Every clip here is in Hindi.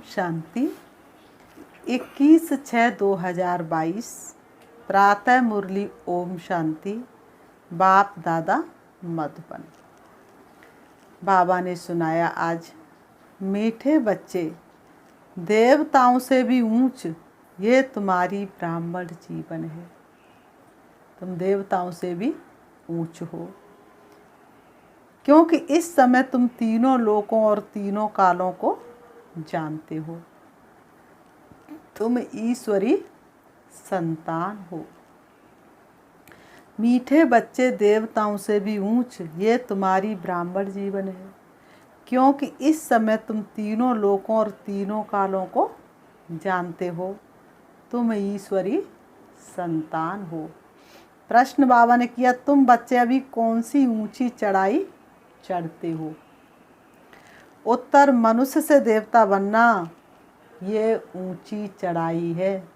शांति। 21/6/2022 प्रातः मुरली। ओम शांति। बाप दादा मधुबन। बाबा ने सुनाया आज, मीठे बच्चे, देवताओं से भी ऊंच ये तुम्हारी ब्राह्मण जीवन है। तुम देवताओं से भी ऊंच हो, क्योंकि इस समय तुम तीनों लोकों और तीनों कालों को जानते हो। तुम ईश्वरी संतान हो। मीठे बच्चे, देवताओं से भी ऊंच ये तुम्हारी ब्राह्मण जीवन है, क्योंकि इस समय तुम तीनों लोकों और तीनों कालों को जानते हो। तुम ईश्वरी संतान हो। प्रश्न बाबा ने किया, तुम बच्चे अभी कौन सी ऊंची चढ़ाई चढ़ते हो? उत्तर, मनुष्य से देवता बनना ये ऊंची चढ़ाई है।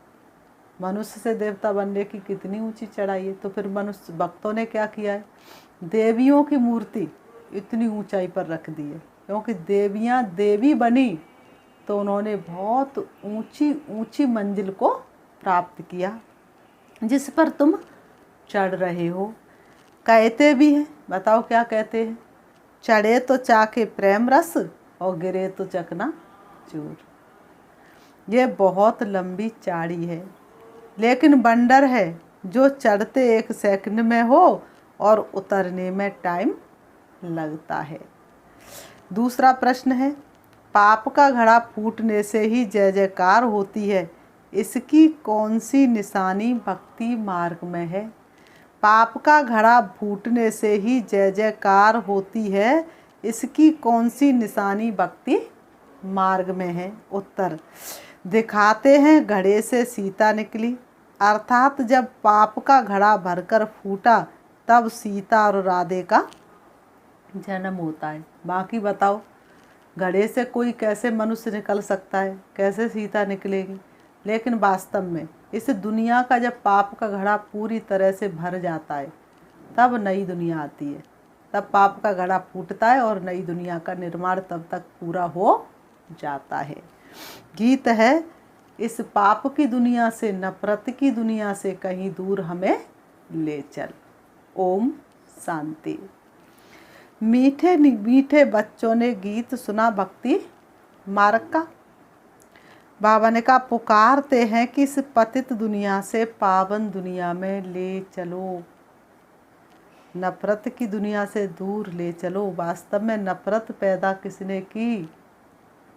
मनुष्य से देवता बनने की कितनी ऊंची चढ़ाई है। तो फिर मनुष्य भक्तों ने क्या किया है? देवियों की मूर्ति इतनी ऊंचाई पर रख दी है, क्योंकि देवियां देवी बनी तो उन्होंने बहुत ऊंची ऊंची मंजिल को प्राप्त किया, जिस पर तुम चढ़ रहे हो। कहते भी हैं, बताओ क्या कहते हैं? चढ़े तो चाके प्रेम रस और गिरे तो चकना चूर। ये बहुत लंबी चाड़ी है, लेकिन बंडर है जो चढ़ते 1 सेकंड में हो और उतरने में टाइम लगता है। दूसरा प्रश्न है, पाप का घड़ा फूटने से ही जय जयकार होती है, इसकी कौन सी निशानी भक्ति मार्ग में है? पाप का घड़ा फूटने से ही जय जयकार होती है, इसकी कौन सी निशानी भक्ति मार्ग में है? उत्तर, दिखाते हैं घड़े से सीता निकली, अर्थात जब पाप का घड़ा भरकर फूटा तब सीता और राधे का जन्म होता है। बाकी बताओ, घड़े से कोई कैसे मनुष्य निकल सकता है? कैसे सीता निकलेगी? लेकिन वास्तव में इस दुनिया का जब पाप का घड़ा पूरी तरह से भर जाता है तब नई दुनिया आती है। तब पाप का घड़ा फूटता है और नई दुनिया का निर्माण तब तक पूरा हो जाता है। गीत है, इस पाप की दुनिया से, नफरत की दुनिया से कहीं दूर हमें ले चल। ओम शांति। मीठे मीठे बच्चों ने गीत सुना भक्ति मार्ग का। बाबा ने कहा, पुकारते हैं कि इस पतित दुनिया से पावन दुनिया में ले चलो, नफरत की दुनिया से दूर ले चलो। वास्तव में नफरत पैदा किसने की?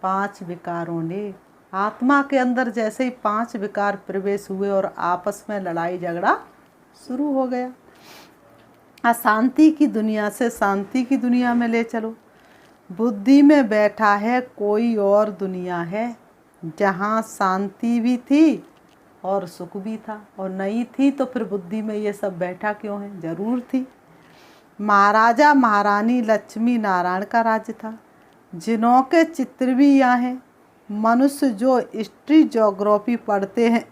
5 विकारों ने। आत्मा के अंदर जैसे ही 5 विकार प्रवेश हुए और आपस में लड़ाई झगड़ा शुरू हो गया। अशांति की दुनिया से शांति की दुनिया में ले चलो। बुद्धि में बैठा है कोई और दुनिया है, जहाँ शांति भी थी और सुख भी था, और नहीं थी तो फिर बुद्धि में ये सब बैठा क्यों है? जरूर थी। महाराजा महारानी लक्ष्मी नारायण का राज्य था, जिनों के चित्र भी यहाँ हैं। मनुष्य जो हिस्ट्री ज्योग्राफी पढ़ते हैं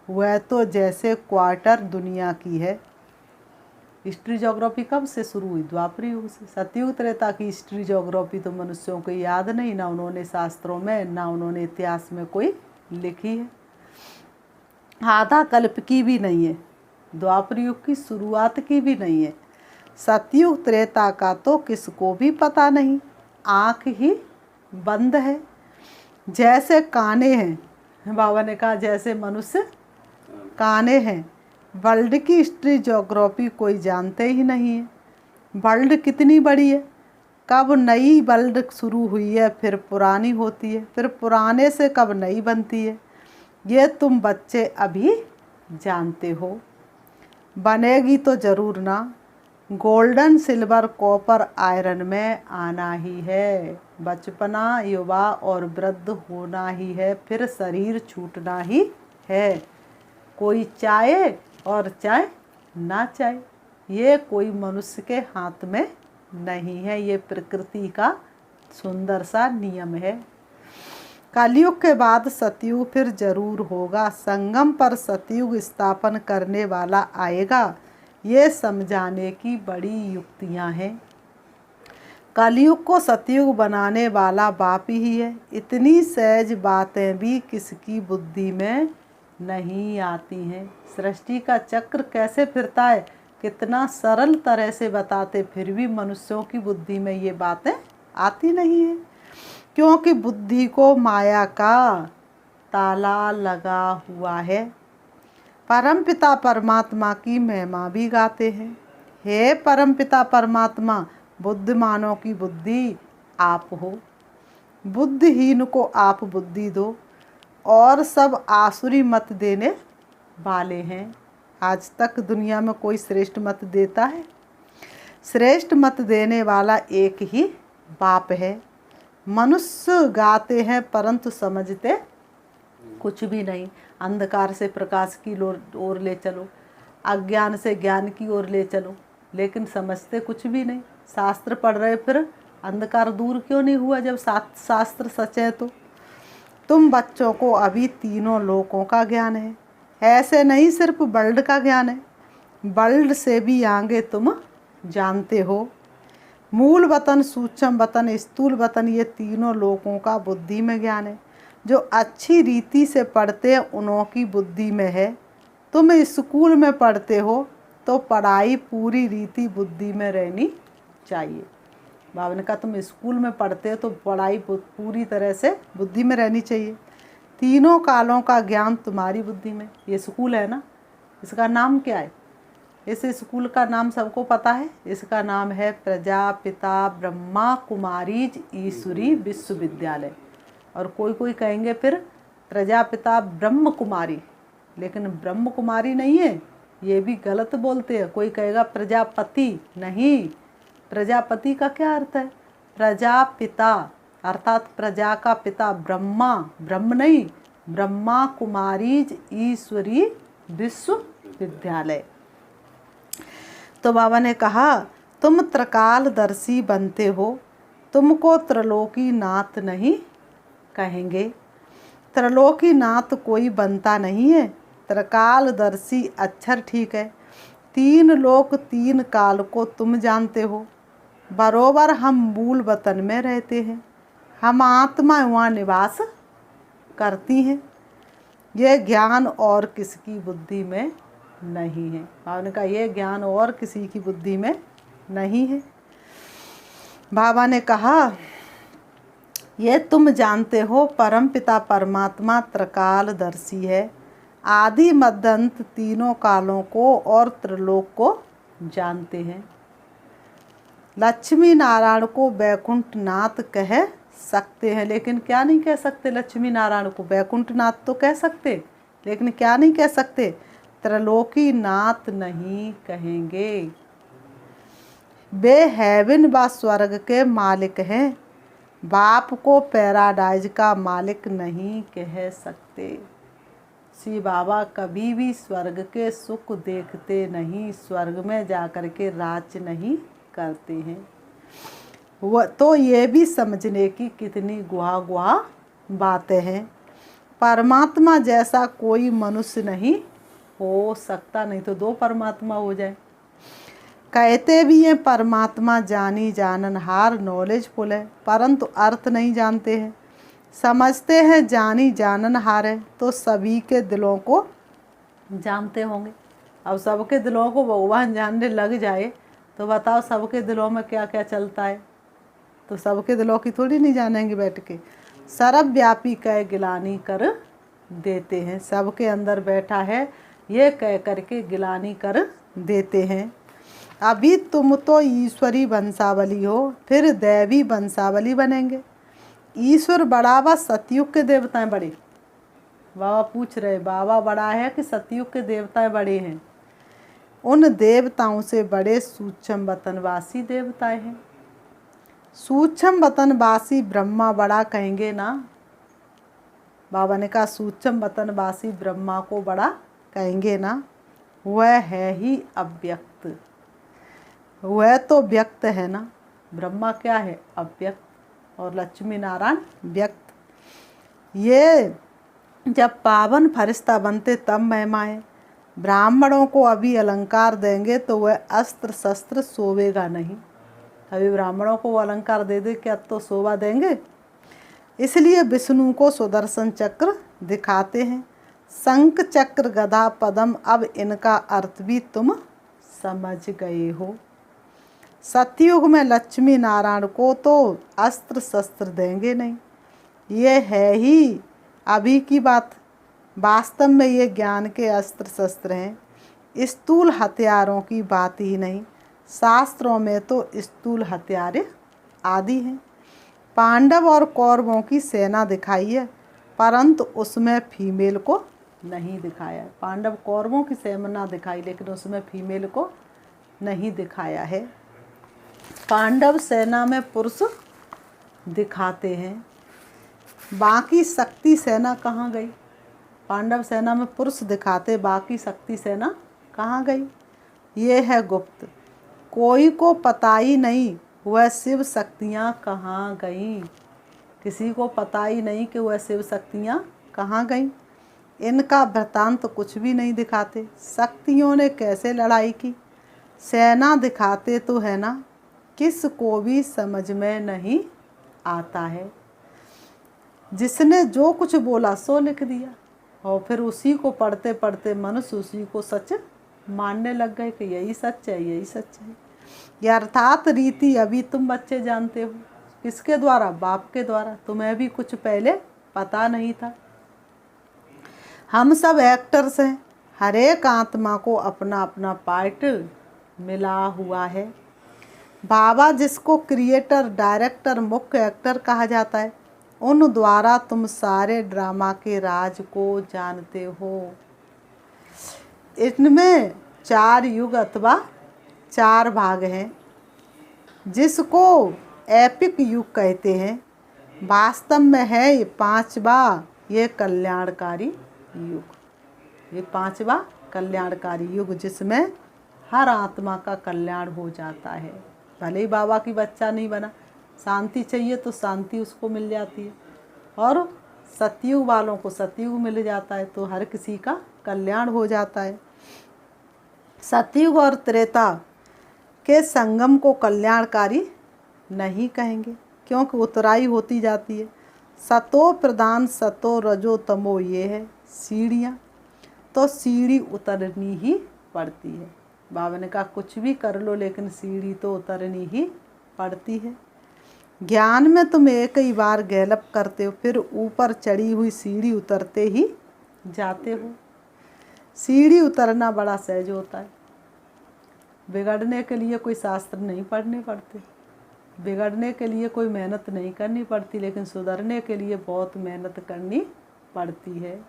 वह तो जैसे क्वार्टर दुनिया की है। हिस्ट्री ज्योग्राफी कब से शुरू हुई? द्वापर युग से। सतयुग त्रेता की हिस्ट्री ज्योग्राफी तो मनुष्यों को याद नहीं, ना उन्होंने शास्त्रों में, ना उन्होंने इतिहास में कोई लिखी है। आधा कल्प की भी नहीं है, द्वापर युग की शुरुआत की भी नहीं है। सतयुग त्रेता का तो किसको भी पता नहीं, आँख ही बंद है। जैसे काने हैं, बाबा ने कहा जैसे मनुष्य काने हैं। वर्ल्ड की हिस्ट्री ज्योग्राफी कोई जानते ही नहीं है। वर्ल्ड कितनी बड़ी है, कब नई वर्ल्ड शुरू हुई है, फिर पुरानी होती है, फिर पुराने से कब नई बनती है, ये तुम बच्चे अभी जानते हो। बनेगी तो ज़रूर ना। गोल्डन सिल्वर कॉपर आयरन में आना ही है। बचपना, युवा और वृद्ध होना ही है, फिर शरीर छूटना ही है। कोई चाहे और चाहे ना चाहे, ये कोई मनुष्य के हाथ में नहीं है। ये प्रकृति का सुंदर सा नियम है। कलयुग के बाद सतयुग फिर जरूर होगा। संगम पर सतयुग स्थापन करने वाला आएगा, ये समझाने की बड़ी युक्तियां हैं। कलयुग को सतयुग बनाने वाला बाप ही है। इतनी सहज बातें भी किसकी बुद्धि में नहीं आती हैं। सृष्टि का चक्र कैसे फिरता है, कितना सरल तरह से बताते, फिर भी मनुष्यों की बुद्धि में ये बातें आती नहीं है, क्योंकि बुद्धि को माया का ताला लगा हुआ है। परमपिता परमात्मा की महिमा भी गाते हैं। हे परमपिता परमात्मा, बुद्धिमानों की बुद्धि आप हो, बुद्धिहीन को आप बुद्धि दो, और सब आसुरी मत देने वाले हैं। आज तक दुनिया में कोई श्रेष्ठ मत देता है? श्रेष्ठ मत देने वाला एक ही बाप है। मनुष्य गाते हैं परंतु समझते कुछ भी नहीं। अंधकार से प्रकाश की ओर ले चलो, अज्ञान से ज्ञान की ओर ले चलो, लेकिन समझते कुछ भी नहीं। शास्त्र पढ़ रहे, फिर अंधकार दूर क्यों नहीं हुआ जब शास्त्र सच है? तो तुम बच्चों को अभी तीनों लोकों का ज्ञान है, ऐसे नहीं सिर्फ वर्ल्ड का ज्ञान है, वर्ल्ड से भी आगे तुम जानते हो। मूल वतन, सूक्ष्म वतन, स्थूल वतन, ये तीनों लोकों का बुद्धि में ज्ञान है। जो अच्छी रीति से पढ़ते हैं उन्हों की बुद्धि में है। तुम स्कूल में पढ़ते हो तो पढ़ाई पूरी रीति बुद्धि में रहनी चाहिए। बाबा ने कहा तुम स्कूल में पढ़ते हो तो पढ़ाई पूरी तरह से बुद्धि में रहनी चाहिए। तीनों कालों का ज्ञान तुम्हारी बुद्धि में। ये स्कूल है ना, इसका नाम क्या है? इस स्कूल का नाम सबको पता है। इसका नाम है प्रजापिता ब्रह्मा कुमारीज ईश्वरी विश्वविद्यालय। और कोई कहेंगे फिर प्रजापिता ब्रह्म कुमारी, लेकिन ब्रह्म कुमारी नहीं है, ये भी गलत बोलते हैं। कोई कहेगा प्रजापति, नहीं। प्रजापति का क्या अर्थ है? प्रजापिता अर्थात प्रजा का पिता ब्रह्मा, ब्रह्म नहीं, ब्रह्मा कुमारीज ईश्वरी विश्वविद्यालय। तो बाबा ने कहा तुम त्रिकालदर्शी बनते हो, तुमको त्रिलोकी नाथ नहीं कहेंगे। त्रिलोकी नाथ कोई बनता नहीं है। त्रिकालदर्शी अक्षर ठीक है। तीन लोक तीन काल को तुम जानते हो। बरोबर हम मूल वतन में रहते हैं, हम आत्मा वहाँ निवास करती हैं। यह ज्ञान और किसकी बुद्धि में नहीं है। बाबा ने कहा यह ज्ञान और किसी की बुद्धि में नहीं है। बाबा ने कहा ये तुम जानते हो परमपिता परमात्मा त्रिकालदर्शी है, आदि मध्यांत तीनों कालों को और त्रिलोक को जानते हैं। लक्ष्मी नारायण को वैकुंठ नाथ कह सकते हैं, लेकिन क्या नहीं कह सकते? लक्ष्मी नारायण को वैकुंठ नाथ तो कह सकते, लेकिन क्या नहीं कह सकते? त्रिलोकी नाथ नहीं कहेंगे। वे हेवन व स्वर्ग के मालिक हैं, बाप को पैराडाइज का मालिक नहीं कह सकते। श्री बाबा कभी भी स्वर्ग के सुख देखते नहीं, स्वर्ग में जाकर के राज नहीं करते हैं। वह तो ये भी समझने की कितनी गुहा बातें हैं। परमात्मा जैसा कोई मनुष्य नहीं हो सकता, नहीं तो दो परमात्मा हो जाए। कहते भी हैं परमात्मा जानी जाननहार, नॉलेजफुल है, परंतु अर्थ नहीं जानते हैं। समझते हैं जानी जाननहार है, तो सभी के दिलों को जानते होंगे। अब सबके दिलों को भगवान जानने लग जाए तो बताओ सबके दिलों में क्या क्या चलता है? तो सबके दिलों की थोड़ी नहीं जानेंगे बैठ के। सर्वव्यापी कह गिलानी कर देते हैं, सबके अंदर बैठा है ये कह करके गिलानी कर देते हैं। अभी तुम तो ईश्वरी वंशावली हो, फिर दैवी वंशावली बनेंगे। ईश्वर बड़ा व सतयुग के देवताएं बड़े? बाबा पूछ रहे बाबा बड़ा है कि सतयुग के देवताएं बड़े हैं? उन देवताओं से बड़े सूक्ष्म वतनवासी देवताएं हैं। सूक्ष्म वतनवासी ब्रह्मा बड़ा कहेंगे ना? बाबा ने कहा सूक्ष्म वतनवासी ब्रह्मा को बड़ा कहेंगे ना? वह है ही अव्यक्त, वह तो व्यक्त है ना। ब्रह्मा क्या है? अव्यक्त, और लक्ष्मी नारायण व्यक्त। ये जब पावन फरिश्ता बनते तब महिमा है। ब्राह्मणों को अभी अलंकार देंगे तो वह अस्त्र शस्त्र सोवेगा नहीं। अभी ब्राह्मणों को वो अलंकार दे दे क्या तो शोभा देंगे। इसलिए विष्णु को सुदर्शन चक्र दिखाते हैं। शंख चक्र गदा पद्म, अब इनका अर्थ भी तुम समझ गए हो। सतयुग में लक्ष्मी नारायण को तो अस्त्र शस्त्र देंगे नहीं, ये है ही अभी की बात। वास्तव में ये ज्ञान के अस्त्र शस्त्र हैं, स्थूल हथियारों की बात ही नहीं। शास्त्रों में तो स्थूल हथियार आदि हैं। पांडव और कौरवों की सेना दिखाई है, परंतु उसमें फीमेल को नहीं दिखाया है। पांडव कौरवों की सेना दिखाई, लेकिन उसमें फीमेल को नहीं दिखाया है। पांडव सेना में पुरुष दिखाते हैं, बाकी शक्ति सेना कहाँ गई। पांडव सेना में पुरुष दिखाते, बाकी शक्ति सेना कहाँ गई। ये है गुप्त, कोई को पता ही नहीं वह शिव शक्तियाँ कहाँ गईं। किसी को पता ही नहीं कि वह शिव शक्तियाँ कहाँ गईं। इनका वृत्तांत कुछ भी नहीं दिखाते। शक्तियों ने कैसे लड़ाई की, सेना दिखाते तो है ना, किस को भी समझ में नहीं आता है। जिसने जो कुछ बोला सो लिख दिया, और फिर उसी को पढ़ते पढ़ते मनुष्य उसी को सच मानने लग गए कि यही सच है, यही सच है। यह अर्थात रीति अभी तुम बच्चे जानते हो। किसके द्वारा? बाप के द्वारा। तुम्हें भी कुछ पहले पता नहीं था। हम सब एक्टर्स हैं, हर एक आत्मा को अपना अपना पार्ट मिला हुआ है। बाबा जिसको क्रिएटर, डायरेक्टर, मुख्य एक्टर कहा जाता है, उन द्वारा तुम सारे ड्रामा के राज को जानते हो। इनमें 4 युग अथवा 4 भाग हैं, जिसको एपिक युग कहते हैं। वास्तव में है ये 5वां, ये कल्याणकारी युग। ये 5वां कल्याणकारी युग, जिसमें हर आत्मा का कल्याण हो जाता है। भले ही बाबा की बच्चा नहीं बना, शांति चाहिए तो शांति उसको मिल जाती है, और सतयुग वालों को सतयुग मिल जाता है, तो हर किसी का कल्याण हो जाता है। सतयुग और त्रेता के संगम को कल्याणकारी नहीं कहेंगे, क्योंकि उतराई होती जाती है। सतो प्रधान, सतो रजो तमो, ये है सीढ़ियाँ, तो सीढ़ी उतरनी ही पड़ती है। बाबा ने कहा कुछ भी कर लो, लेकिन सीढ़ी तो उतरनी ही पड़ती है। ज्ञान में तुम एक ही बार गैलप करते हो, फिर ऊपर चढ़ी हुई सीढ़ी उतरते ही जाते हो। सीढ़ी उतरना बड़ा सहज होता है। बिगड़ने के लिए कोई शास्त्र नहीं पढ़ने पड़ते, बिगड़ने के लिए कोई मेहनत नहीं करनी पड़ती, लेकिन सुधरने के लिए बहुत मेहनत करनी पड़ती है।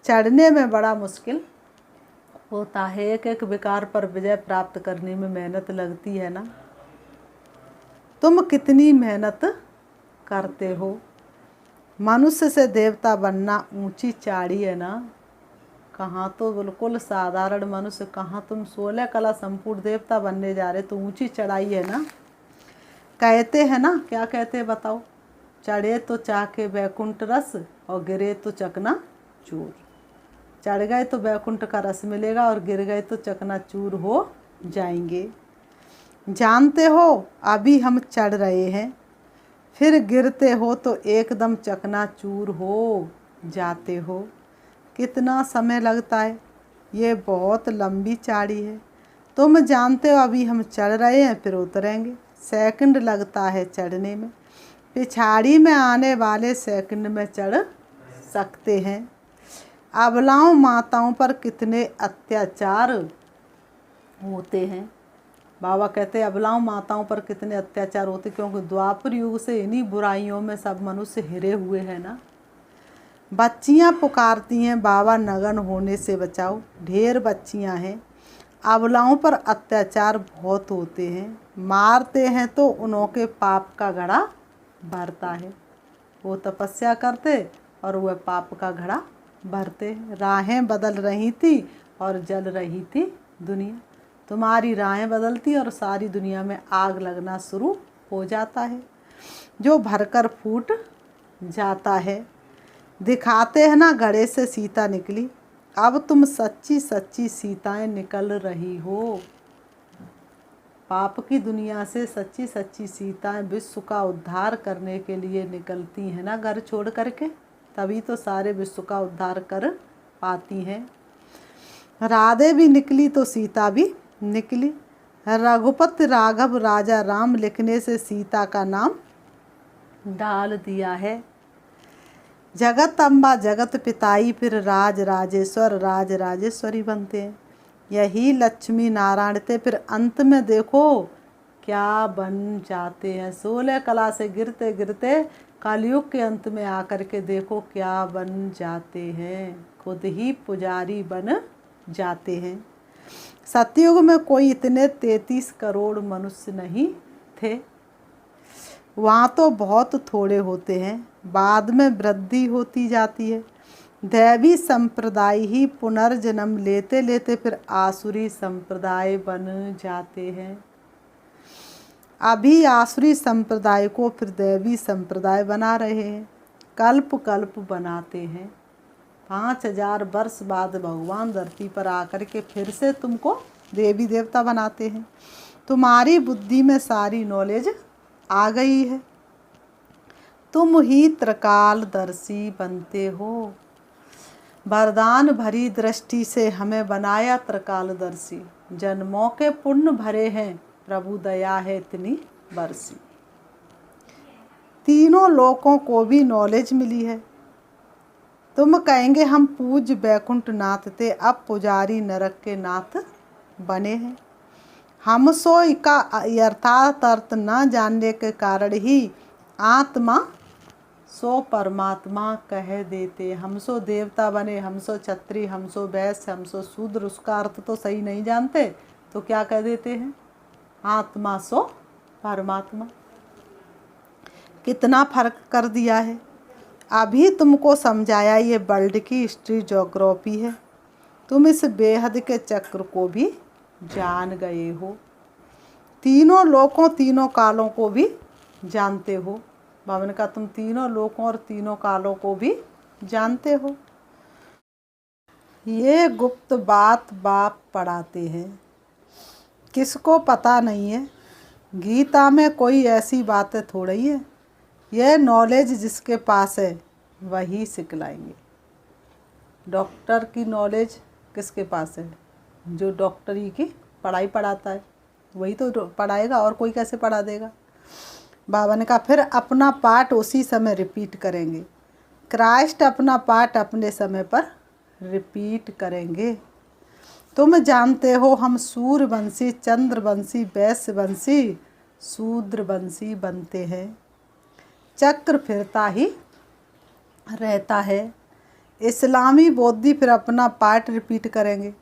चढ़ने में बड़ा मुश्किल होता है। एक एक विकार पर विजय प्राप्त करने में मेहनत लगती है ना। तुम कितनी मेहनत करते हो। मनुष्य से देवता बनना ऊंची चाड़ी है ना। कहाँ तो बिल्कुल साधारण मनुष्य, कहाँ तुम 16 कला संपूर्ण देवता बनने जा रहे, तो ऊंची चढ़ाई है ना। कहते हैं ना, क्या कहते हैं बताओ? चढ़े तो चाके वैकुंठ रस, और गिरे तो चकना चूर। चढ़ गए तो वैकुंठ का रस मिलेगा, और गिर गए तो चकना चूर हो जाएंगे। जानते हो अभी हम चढ़ रहे हैं, फिर गिरते हो तो एकदम चकना चूर हो जाते हो। कितना समय लगता है, ये बहुत लंबी चाड़ी है। तुम जानते हो अभी हम चढ़ रहे हैं, फिर उतरेंगे। सेकंड लगता है चढ़ने में, पिछाड़ी में आने वाले सेकंड में चढ़ सकते हैं। अबलाओं माताओं पर कितने अत्याचार होते हैं। बाबा कहते हैं अबलाओं माताओं पर कितने अत्याचार होते, क्योंकि द्वापर युग से इन्हीं बुराइयों में सब मनुष्य हिरे हुए हैं ना। बच्चियां पुकारती हैं बाबा नगन होने से बचाओ। ढेर बच्चियां हैं। अबलाओं पर अत्याचार बहुत होते हैं। मारते हैं तो उनके पाप का घड़ा भरता है। वो तपस्या करते और वह पाप का घड़ा भरते। राहें बदल रही थी और जल रही थी दुनिया। तुम्हारी राहें बदलती और सारी दुनिया में आग लगना शुरू हो जाता है, जो भरकर फूट जाता है। दिखाते हैं ना घड़े से सीता निकली, अब तुम सच्ची सच्ची सीताएं निकल रही हो। पाप की दुनिया से सच्ची सच्ची सीताएं विश्व का उद्धार करने के लिए निकलती हैं ना घर छोड़ करके, तभी तो सारे विश्व का उद्धार कर पाती हैं। राधे भी निकली तो सीता भी निकली। रघुपति राघव राजा राम लिखने से सीता का नाम डाल दिया है। जगत अम्बा जगत पिताई, फिर राज राजेश्वर राज राजेश्वरी बनते हैं। यही लक्ष्मी नारायण थे, फिर अंत में देखो क्या बन जाते हैं। 16 कला से गिरते गिरते कलयुग के अंत में आकर के देखो क्या बन जाते हैं, खुद ही पुजारी बन जाते हैं। सतयुग में कोई इतने 33 करोड़ मनुष्य नहीं थे, वहाँ तो बहुत थोड़े होते हैं, बाद में वृद्धि होती जाती है। दैवी संप्रदाय ही पुनर्जन्म लेते लेते फिर आसुरी संप्रदाय बन जाते हैं। अभी आसुरी संप्रदाय को फिर दैवी संप्रदाय बना रहे हैं, कल्प कल्प बनाते हैं। 5000 वर्ष बाद भगवान धरती पर आकर के फिर से तुमको देवी देवता बनाते हैं। तुम्हारी बुद्धि में सारी नॉलेज आ गई है, तुम ही त्रिकालदर्शी बनते हो। वरदान भरी दृष्टि से हमें बनाया त्रिकालदर्शी, जन्मों के पुण्य भरे हैं, प्रभु दया है इतनी बरसी। तीनों लोकों को भी नॉलेज मिली है। तुम कहेंगे हम पूज्य बैकुंठ नाथ थे, अब पुजारी नरक के नाथ बने हैं। हम सो का यथार्थ अर्थ न जानने के कारण ही आत्मा सो परमात्मा कह देते। हम सो देवता बने, हम सो क्षत्रिय, हम सो वैश्य, हम सो शूद्र, उसका अर्थ तो सही नहीं जानते तो क्या कह देते हैं, आत्मा सो परमात्मा। कितना फर्क कर दिया है। अभी तुमको समझाया ये वर्ल्ड की हिस्ट्री ज्योग्राफी है, तुम इस बेहद के चक्र को भी जान गए हो। तीनों लोकों तीनों कालों को भी जानते हो। बाबा ने कहा तुम तीनों लोकों और तीनों कालों को भी जानते हो। ये गुप्त बात बाप पढ़ाते हैं, किसको पता नहीं है। गीता में कोई ऐसी बातें थोड़ी है, यह नॉलेज जिसके पास है वही सिखलाएंगे। डॉक्टर की नॉलेज किसके पास है, जो डॉक्टरी की पढ़ाई पढ़ाता है वही तो पढ़ाएगा, और कोई कैसे पढ़ा देगा। बाबा ने कहा फिर अपना पाठ उसी समय रिपीट करेंगे। क्राइस्ट अपना पाठ अपने समय पर रिपीट करेंगे। तुम जानते हो हम सूर्यवंशी, चंद्रवंशी, वैश्यवंशी, शूद्रवंशी बनते हैं। चक्र फिरता ही रहता है। इस्लामी बौद्धि फिर अपना पाठ रिपीट करेंगे।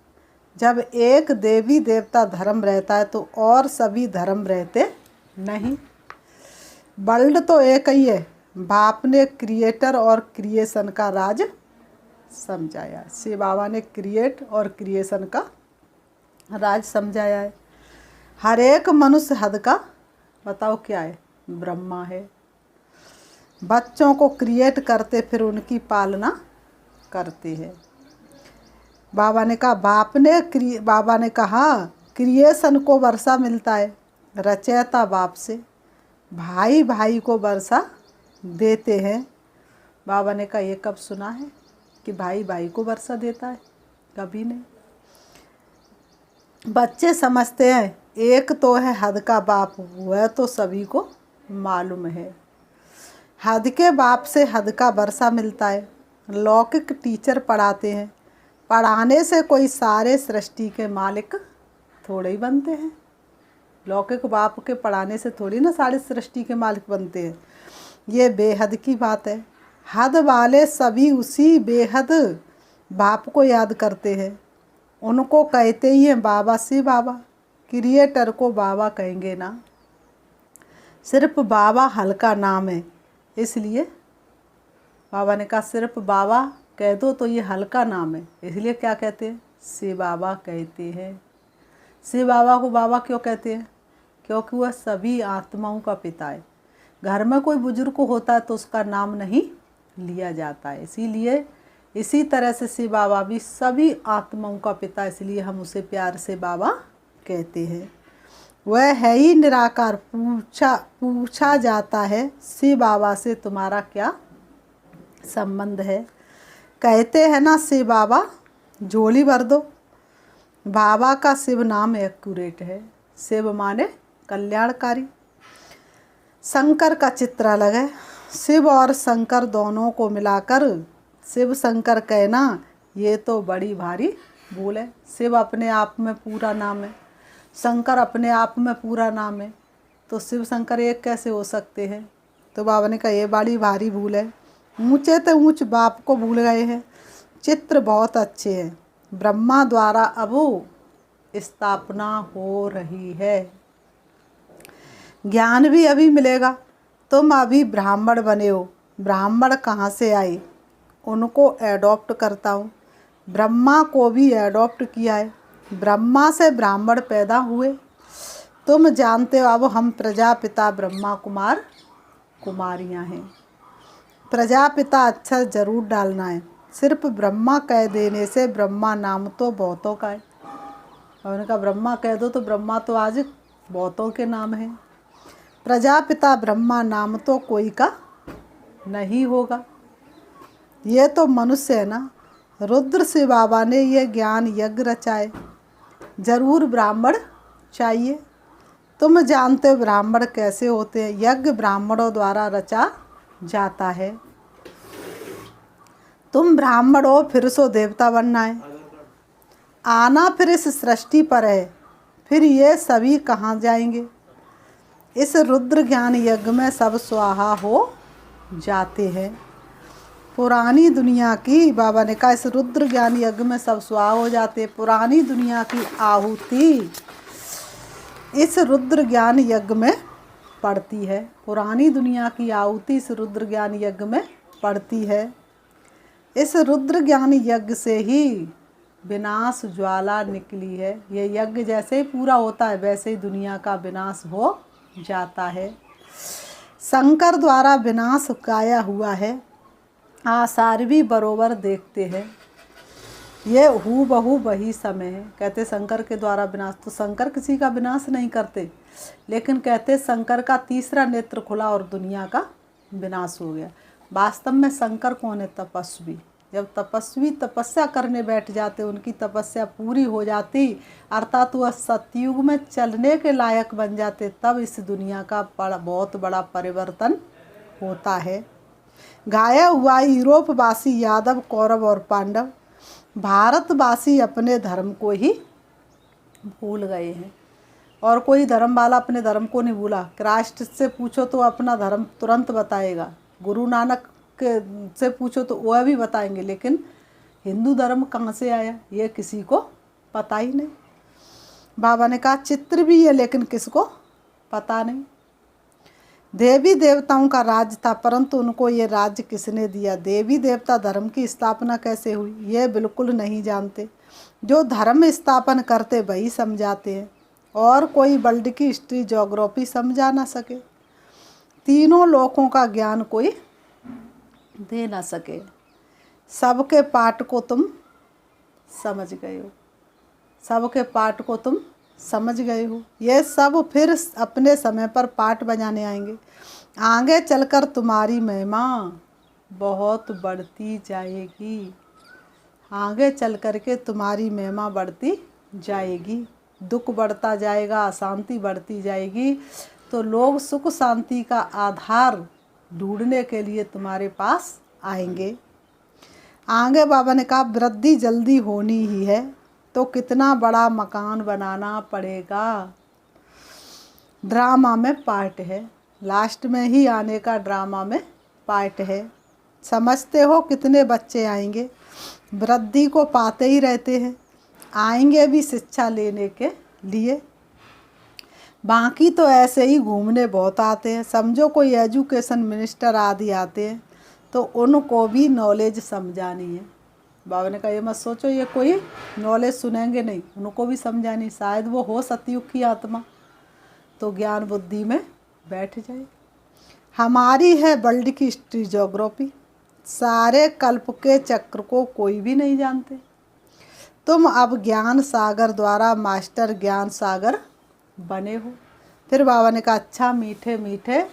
जब एक देवी देवता धर्म रहता है तो और सभी धर्म रहते नहीं। वर्ल्ड तो एक ही है, बाप ने क्रिएटर और क्रिएशन का राज समझाया। शिव बाबा ने क्रिएट और क्रिएशन का राज समझाया है। हर एक मनुष्य हद का बताओ क्या है, ब्रह्मा है। बच्चों को क्रिएट करते फिर उनकी पालना करते हैं। बाबा ने कहा क्रिएशन को वर्षा मिलता है रचयिता बाप से, भाई भाई को वर्षा देते हैं। बाबा ने कहा ये कब सुना है कि भाई भाई को वर्षा देता है, कभी नहीं। बच्चे समझते हैं एक तो है हद का बाप, वह तो सभी को मालूम है। हद के बाप से हद का वर्षा मिलता है। लौकिक टीचर पढ़ाते हैं, पढ़ाने से कोई सारे सृष्टि के मालिक थोड़े ही बनते हैं। लौकिक बाप के पढ़ाने से थोड़ी ना सारे सृष्टि के मालिक बनते हैं। ये बेहद की बात है। हद वाले सभी उसी बेहद बाप को याद करते हैं, उनको कहते ही हैं बाबा शिव बाबा। क्रिएटर को बाबा कहेंगे ना, सिर्फ बाबा हल्का नाम है, इसलिए बाबा ने कहा सिर्फ बाबा कह दो तो ये हल्का नाम है, इसलिए क्या कहते हैं, शिव बाबा कहते हैं। शिव बाबा को बाबा क्यों कहते हैं, क्योंकि वह सभी आत्माओं का पिता है। घर में कोई बुजुर्ग होता है तो उसका नाम नहीं लिया जाता है, इसीलिए इसी तरह से शिव बाबा भी सभी आत्माओं का पिता, इसलिए हम उसे प्यार से बाबा कहते हैं। वह है ही निराकार। पूछा जाता है शिव बाबा से तुम्हारा क्या संबंध है। कहते हैं ना शिव बाबा झोली भर दो। बाबा का शिव नाम एक्यूरेट है। शिव माने कल्याणकारी। शंकर का चित्र अलग है। शिव और शंकर दोनों को मिलाकर शिव शंकर कहना ये तो बड़ी भारी भूल है। शिव अपने आप में पूरा नाम है, शंकर अपने आप में पूरा नाम है, तो शिव शंकर एक कैसे हो सकते हैं। तो बाबा ने कहा ये बड़ी भारी भूल है। ऊंचे तो ऊंच बाप को भूल गए हैं। चित्र बहुत अच्छे हैं। ब्रह्मा द्वारा अब स्थापना हो रही है। ज्ञान भी अभी मिलेगा। तुम अभी ब्राह्मण बने हो। ब्राह्मण कहाँ से आए? उनको एडॉप्ट करता हूँ। ब्रह्मा को भी एडॉप्ट किया है। ब्रह्मा से ब्राह्मण पैदा हुए। तुम जानते हो अब हम प्रजापिता ब्रह्मा कुमार कुमारियाँ हैं। प्रजापिता अक्षर जरूर डालना है। सिर्फ ब्रह्मा कह देने से ब्रह्मा नाम तो बहुतों का है। और उन्होंने कहा ब्रह्मा कह दो तो ब्रह्मा तो आज बहुतों के नाम है। प्रजापिता ब्रह्मा नाम तो कोई का नहीं होगा। ये तो मनुष्य है ना। रुद्र से बाबा ने ये ज्ञान यज्ञ रचाए। जरूर ब्राह्मण चाहिए। तुम जानते हो ब्राह्मण कैसे होते हैं। यज्ञ ब्राह्मणों द्वारा रचा जाता है। तुम ब्राह्मण हो फिर सो देवता बनना है। आना फिर इस सृष्टि पर है। फिर ये सभी कहाँ जाएंगे। इस रुद्र ज्ञान यज्ञ में सब स्वाहा हो जाते हैं। पुरानी दुनिया की, बाबा ने कहा इस रुद्र ज्ञान यज्ञ में सब स्वाहा हो जाते हैं। पुरानी दुनिया की आहुति इस रुद्र ज्ञान यज्ञ में पड़ती है। पुरानी दुनिया की आहुति इस रुद्र ज्ञान यज्ञ में पड़ती है। इस रुद्र ज्ञान यज्ञ से ही विनाश ज्वाला निकली है। ये यज्ञ जैसे ही पूरा होता है वैसे ही दुनिया का विनाश हो जाता है। शंकर द्वारा विनाश गाया हुआ है। आसार भी बरोबर देखते हैं। ये हूबहू वही समय है। कहते शंकर के द्वारा विनाश, तो शंकर किसी का विनाश नहीं करते, लेकिन कहते शंकर का तीसरा नेत्र खुला और दुनिया का विनाश हो गया। वास्तव में शंकर कौन है? तपस्वी। जब तपस्वी तपस्या करने बैठ जाते, उनकी तपस्या पूरी हो जाती, अर्थात वह सतयुग में चलने के लायक बन जाते, तब इस दुनिया का बहुत बड़ा परिवर्तन होता है। गाया हुआ यूरोपवासी यादव, कौरव और पांडव, भारतवासी अपने धर्म को ही भूल गए हैं। और कोई धर्म वाला अपने धर्म को नहीं भूला। क्राइस्ट से पूछो तो अपना धर्म तुरंत बताएगा। गुरु नानक से पूछो तो वह भी बताएंगे, लेकिन हिंदू धर्म कहाँ से आया ये किसी को पता ही नहीं। बाबा ने कहा चित्र भी है लेकिन किसको पता नहीं। देवी देवताओं का राज था, परंतु उनको ये राज्य किसने दिया? देवी देवता धर्म की स्थापना कैसे हुई ये बिल्कुल नहीं जानते। जो धर्म स्थापन करते वही समझाते हैं, और कोई वर्ल्ड की हिस्ट्री ज्योग्राफी समझा ना सके। तीनों लोकों का ज्ञान कोई दे ना सके। सबके पाठ को तुम समझ गए हो। सबके पाठ को तुम समझ गए हो। ये सब फिर अपने समय पर पाठ बजाने आएंगे। आगे चलकर तुम्हारी महिमा बहुत बढ़ती जाएगी। आगे चल कर के तुम्हारी महिमा बढ़ती जाएगी। दुख बढ़ता जाएगा, अशांति बढ़ती जाएगी, तो लोग सुख शांति का आधार ढूंढने के लिए तुम्हारे पास आएंगे। आगे बाबा ने कहा वृद्धि जल्दी होनी ही है, तो कितना बड़ा मकान बनाना पड़ेगा। ड्रामा में पार्ट है, लास्ट में ही आने का ड्रामा में पार्ट है। समझते हो कितने बच्चे आएंगे, वृद्धि को पाते ही रहते हैं, आएंगे भी शिक्षा लेने के लिए। बाकी तो ऐसे ही घूमने बहुत आते हैं। समझो कोई एजुकेशन मिनिस्टर आदि आते हैं तो उनको भी नॉलेज समझानी है। बाबा ने कहा ये मत सोचो ये कोई नॉलेज सुनेंगे नहीं, उनको भी समझानी। शायद वो हो सतयुग की आत्मा, तो ज्ञान बुद्धि में बैठ जाए। हमारी है वर्ल्ड की हिस्ट्री ज्योग्राफी। सारे कल्प के चक्र को कोई भी नहीं जानते। तुम अब ज्ञान सागर द्वारा मास्टर ज्ञान सागर बने हो। फिर बाबा ने कहा अच्छा मीठे मीठे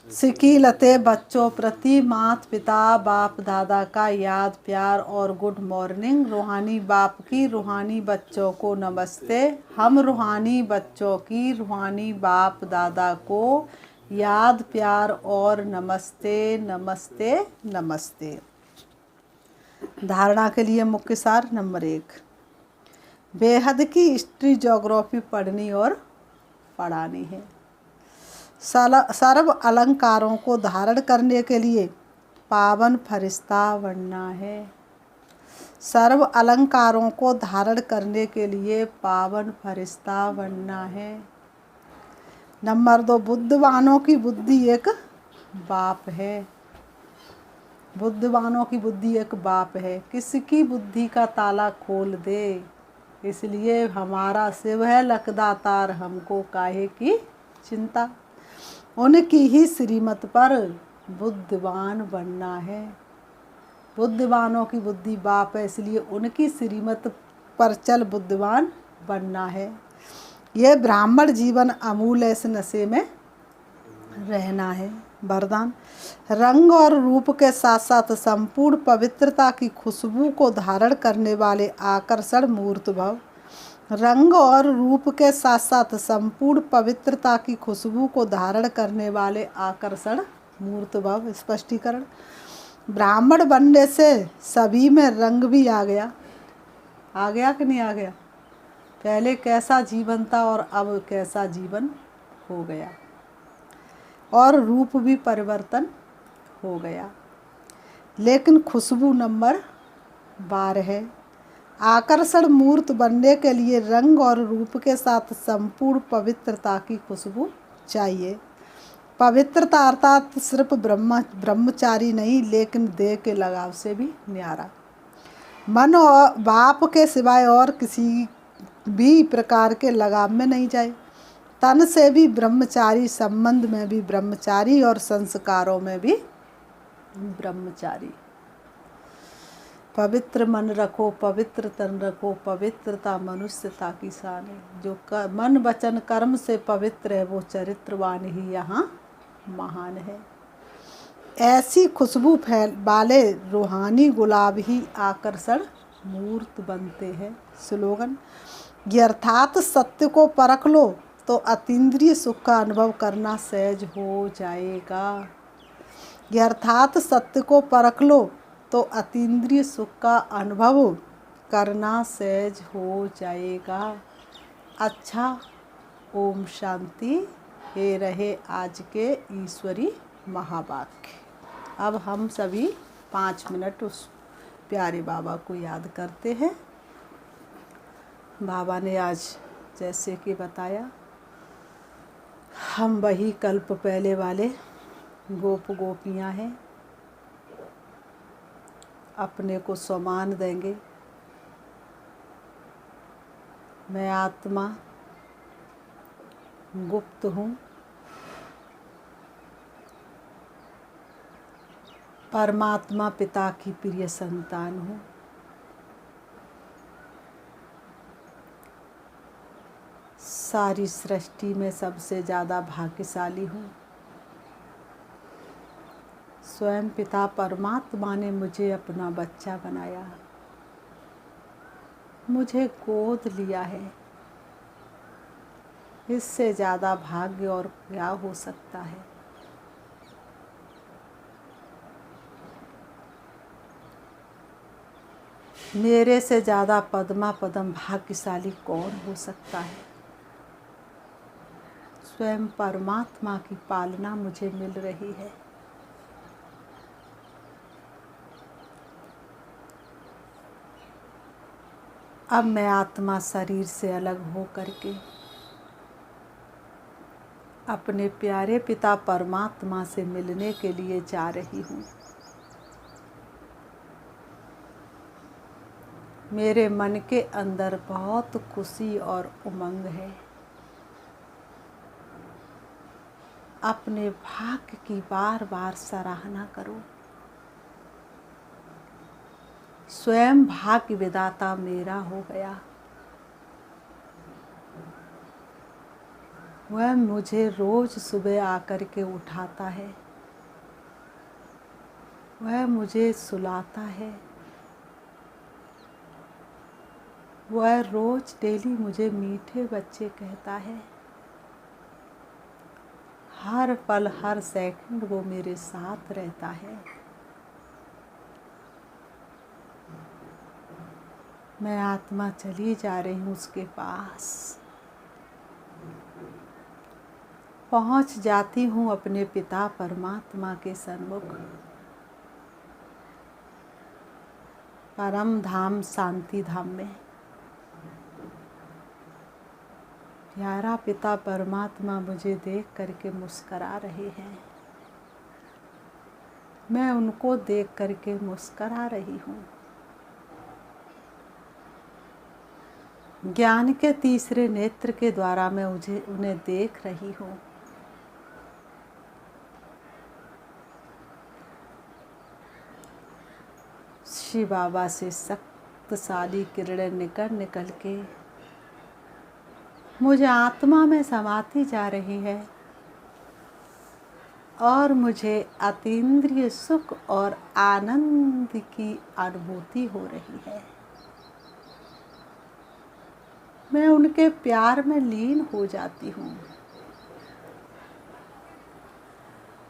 सिकीलते बच्चों प्रति माता पिता बाप दादा का याद प्यार और गुड मॉर्निंग। रूहानी बाप की रूहानी बच्चों को नमस्ते। हम रूहानी बच्चों की रूहानी बाप दादा को याद प्यार और नमस्ते नमस्ते नमस्ते। धारणा के लिए मुख्य सार नंबर 1, बेहद की हिस्ट्री ज्योग्राफी पढ़नी और पढ़ानी है। सर्व अलंकारों को धारण करने के लिए पावन फरिश्ता बनना है। सर्व अलंकारों को धारण करने के लिए पावन फरिश्ता बनना है। नंबर 2, बुद्धिमानों की बुद्धि एक बाप है। बुद्धिमानों की बुद्धि एक बाप है, किसकी बुद्धि का ताला खोल दे। इसलिए हमारा शिव है लकदातार, हमको काहे की चिंता। उनकी ही श्रीमत पर बुद्धिमान बनना है। बुद्धिमानों की बुद्धि बाप है, इसलिए उनकी श्रीमत पर चल बुद्धिमान बनना है। यह ब्राह्मण जीवन अमूल्य इस नशे में रहना है। वरदान, रंग और रूप के साथ साथ संपूर्ण पवित्रता की खुशबू को धारण करने वाले आकर्षण मूर्त भव। रंग और रूप के साथ साथ संपूर्ण पवित्रता की खुशबू को धारण करने वाले आकर्षण मूर्त भव। स्पष्टीकरण, ब्राह्मण बनने से सभी में रंग भी आ गया कि नहीं आ गया। पहले कैसा जीवन था और अब कैसा जीवन हो गया, और रूप भी परिवर्तन हो गया। लेकिन खुशबू नंबर 12 है। आकर्षण मूर्त बनने के लिए रंग और रूप के साथ संपूर्ण पवित्रता की खुशबू चाहिए। पवित्रता अर्थात सिर्फ ब्रह्मचारी नहीं, लेकिन देह के लगाव से भी न्यारा। मन और बाप के सिवाय और किसी भी प्रकार के लगाव में नहीं जाए। तन से भी ब्रह्मचारी, संबंध में भी ब्रह्मचारी और संस्कारों में भी ब्रह्मचारी। पवित्र मन रखो, पवित्र तन रखो, पवित्रता मनुष्यता की शान है। जो मन वचन कर्म से पवित्र है वो चरित्रवान ही यहाँ महान है। ऐसी खुशबू वाले रूहानी गुलाब ही आकर्षण मूर्त बनते हैं। स्लोगन, यथार्थ सत्य को परख लो तो अतीन्द्रिय सुख का अनुभव करना सहज हो जाएगा। यथार्थ सत्य को परख लो तो अतीन्द्रिय सुख का अनुभव करना सहज हो जाएगा। अच्छा, ओम शांति। ये रहे आज के ईश्वरी महावाक्य। अब हम सभी 5 मिनट उस प्यारे बाबा को याद करते हैं। बाबा ने आज जैसे कि बताया, हम वही कल्प पहले वाले गोप गोपियाँ हैं। अपने को सम्मान देंगे। मैं आत्मा गुप्त हूँ, परमात्मा पिता की प्रिय संतान हूँ। सारी सृष्टि में सबसे ज़्यादा भाग्यशाली हूँ। स्वयं पिता परमात्मा ने मुझे अपना बच्चा बनाया, मुझे गोद लिया है। इससे ज़्यादा भाग्य और क्या हो सकता है। मेरे से ज़्यादा पद्मा पदम भाग्यशाली कौन हो सकता है। स्वयं परमात्मा की पालना मुझे मिल रही है। अब मैं आत्मा शरीर से अलग हो करके अपने प्यारे पिता परमात्मा से मिलने के लिए जा रही हूँ। मेरे मन के अंदर बहुत खुशी और उमंग है। अपने भाग्य की बार बार सराहना करो। स्वयं भाग्य विधाता मेरा हो गया। वह मुझे रोज सुबह आकर के उठाता है, वह मुझे सुलाता है, वह रोज डेली मुझे मीठे बच्चे कहता है। हर पल हर सेकंड वो मेरे साथ रहता है। मैं आत्मा चली जा रही हूँ उसके पास, पहुँच जाती हूँ अपने पिता परमात्मा के सन्मुख। परम धाम शांति धाम में प्यारा पिता परमात्मा मुझे देख करके मुस्करा रहे हैं, मैं उनको देख करके मुस्करा रही हूँ। ज्ञान के तीसरे नेत्र के द्वारा मैं उन्हें देख रही हूँ। शिव बाबा से शक्तिशाली किरणें निकल के मुझे आत्मा में समाती जा रही है और मुझे अतीन्द्रिय सुख और आनंद की अनुभूति हो रही है। मैं उनके प्यार में लीन हो जाती हूँ।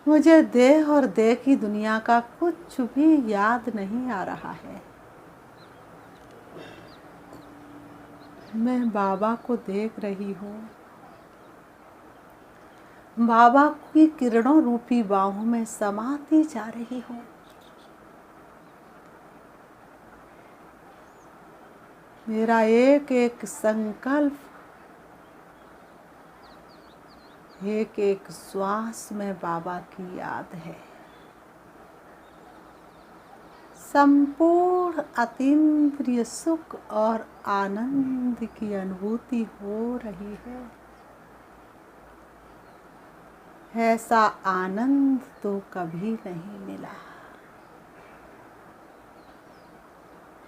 मुझे देह और देह की दुनिया का कुछ भी याद नहीं आ रहा है। मैं बाबा को देख रही हूँ, बाबा की किरणों रूपी बाहों में समाती जा रही हूँ। मेरा एक एक संकल्प, एक एक श्वास में बाबा की याद है। संपूर्ण अतीन्द्रिय सुख और आनंद की अनुभूति हो रही है। ऐसा आनंद तो कभी नहीं मिला,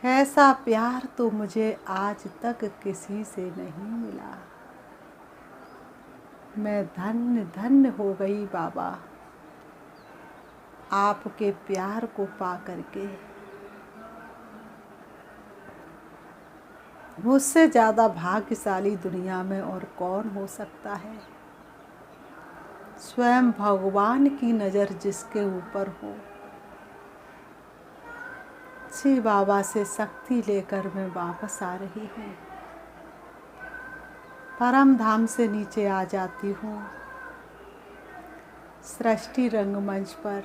ऐसा प्यार तो मुझे आज तक किसी से नहीं मिला। मैं धन्य धन्य हो गई बाबा, आपके प्यार को पा करके। मुझसे ज़्यादा भाग्यशाली दुनिया में और कौन हो सकता है। स्वयं भगवान की नज़र जिसके ऊपर हो। श्री बाबा से शक्ति लेकर मैं वापस आ रही हूँ। परम धाम से नीचे आ जाती हूँ। सृष्टि रंगमंच पर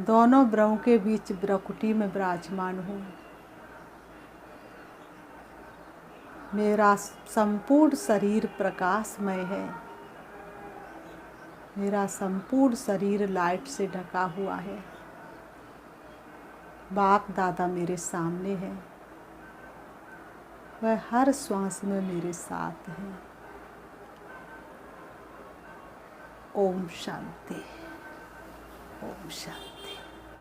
दोनों ब्रह्म के बीच ब्रकुटी में विराजमान हूँ। मेरा संपूर्ण शरीर प्रकाशमय है। मेरा संपूर्ण शरीर लाइट से ढका हुआ है। बाप दादा मेरे सामने है, वह हर श्वास में मेरे साथ है। ओम शांति, ओम शांति।